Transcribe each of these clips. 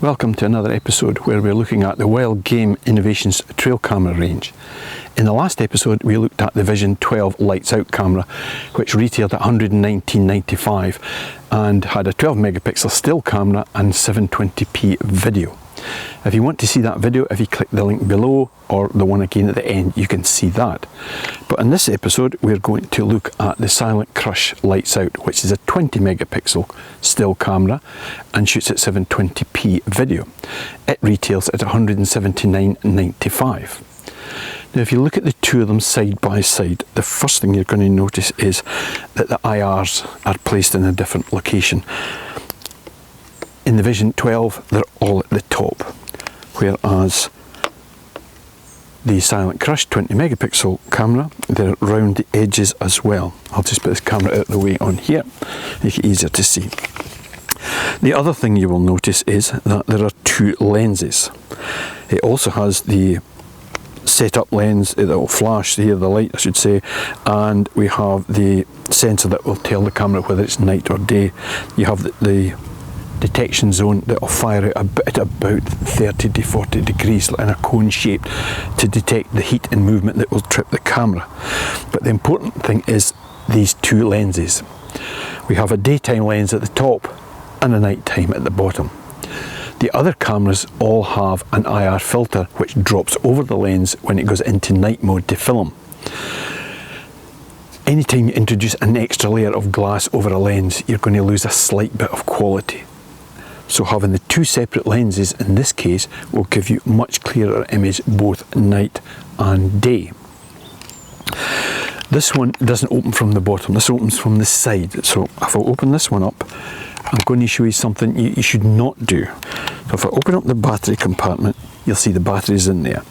Welcome to another episode where we're looking at the Wildgame Innovations trail camera range. In the last episode we looked at the Vision 12 lights out camera, which retailed at $119.95 and had a 12 megapixel still camera and 720p video. If you want to see that video, if you click the link below or the one again at the end, you can see that. But in this episode we're going to look at the Silent Crush lights out, which is a 20 megapixel still camera and shoots at 720p video. It retails at $179.95. Now if you look at the two of them side by side, the first thing you're going to notice is that the IRs are placed in a different location. In the Vision 12 they're all at the top, whereas the Silent Crush 20 megapixel camera, they're round the edges as well. I'll just put this camera out of the way on here, make it easier to see. The other thing you will notice is that there are two lenses. It also has the setup lens that will flash here, the light I should say, and we have the sensor that will tell the camera whether it's night or day. You have the detection zone that will fire out a bit at about 30 to 40 degrees in a cone shape to detect the heat and movement that will trip the camera. But the important thing is these two lenses. We have a daytime lens at the top and a nighttime at the bottom. The other cameras all have an IR filter which drops over the lens when it goes into night mode to film. Anytime you introduce an extra layer of glass over a lens, you're going to lose a slight bit of quality. So having the two separate lenses in this case will give you much clearer image both night and day. This one doesn't open from the bottom, this opens from the side. So if I open this one up, I'm going to show you something you should not do. So if I open up the battery compartment, you'll see the batteries in there.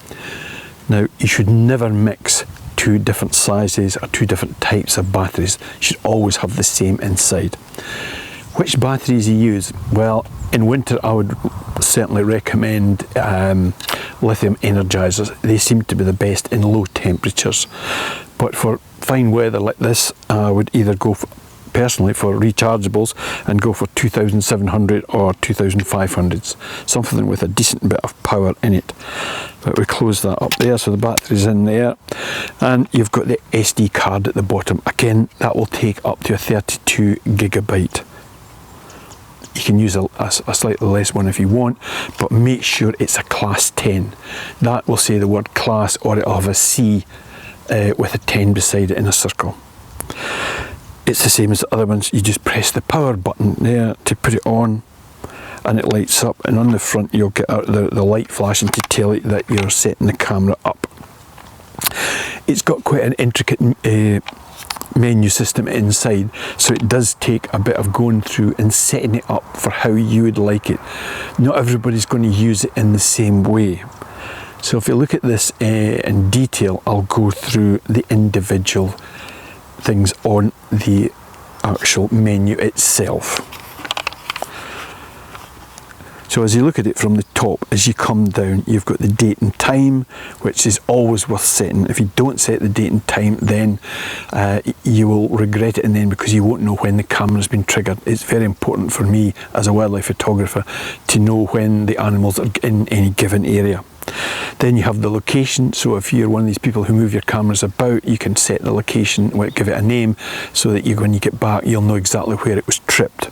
Now you should never mix two different sizes or two different types of batteries. You should always have the same inside. Which batteries you use? Well, in winter I would certainly recommend lithium energizers. They seem to be the best in low temperatures. But for fine weather like this, I would either go personally for rechargeables and go for 2700 or 2500s, something with a decent bit of power in it. But we close that up there, so the battery's in there, and you've got the SD card at the bottom. Again, that will take up to a 32 gigabyte. You can use a slightly less one if you want, but make sure it's a class 10. That will say the word class, or it'll have a C with a 10 beside it in a circle. It's the same as the other ones. You just press the power button there to put it on and it lights up, and on the front you'll get the light flashing to tell it that you're setting the camera up. It's got quite an intricate menu system inside, so it does take a bit of going through and setting it up for how you would like it. Not everybody's going to use it in the same way. So if you look at this in detail, I'll go through the individual things on the actual menu itself. So as you look at it from the top, as you come down, you've got the date and time, which is always worth setting. If you don't set the date and time, then you will regret it in the end because you won't know when the camera's been triggered. It's very important for me as a wildlife photographer to know when the animals are in any given area. Then you have the location, so if you're one of these people who move your cameras about, you can set the location, give it a name, so that when you get back you'll know exactly where it was tripped.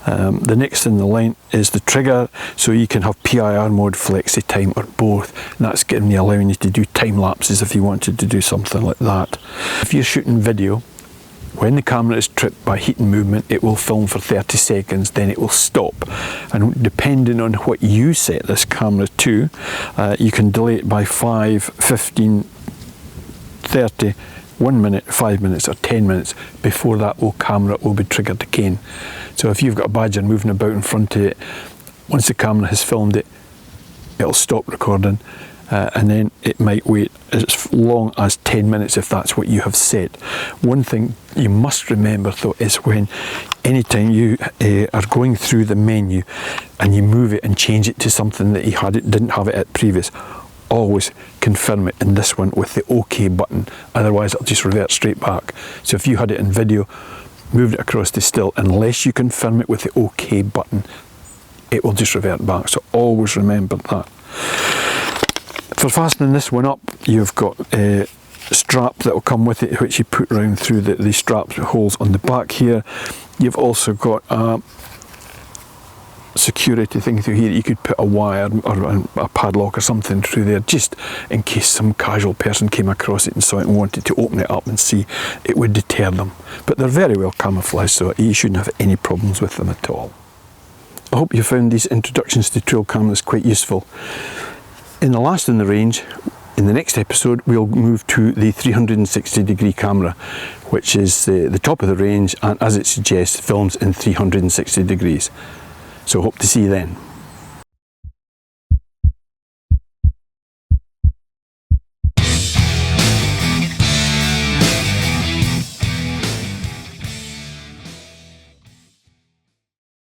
The next in the line is the trigger, so you can have PIR mode, flexi time, or both, and that's allowing you to do time lapses if you wanted to do something like that. If you're shooting video, when the camera is tripped by heat and movement, it will film for 30 seconds, then it will stop. And depending on what you set this camera to, you can delay it by 5, 15, 30, 1 minute, 5 minutes or 10 minutes before that camera will be triggered again. So if you've got a badger moving about in front of it, once the camera has filmed it, it'll stop recording. And then it might wait as long as 10 minutes if that's what you have set. One thing you must remember though is anytime you are going through the menu and you move it and change it to something that you didn't have it at previous, always confirm it in this one with the OK button, otherwise it'll just revert straight back. So if you had it in video, moved it across to still, unless you confirm it with the OK button, it will just revert back. So always remember that. For fastening this one up, you've got a strap that will come with it, which you put round through the strap holes on the back here. You've also got a security thing through here. You could put a wire or a padlock or something through there, just in case some casual person came across it and saw it and wanted to open it up and see. It would deter them. But they're very well camouflaged, so you shouldn't have any problems with them at all. I hope you found these introductions to trail cameras quite useful. In the last in the range, in the next episode, we'll move to the 360-degree camera, which is the top of the range, and as it suggests, films in 360 degrees. So hope to see you then.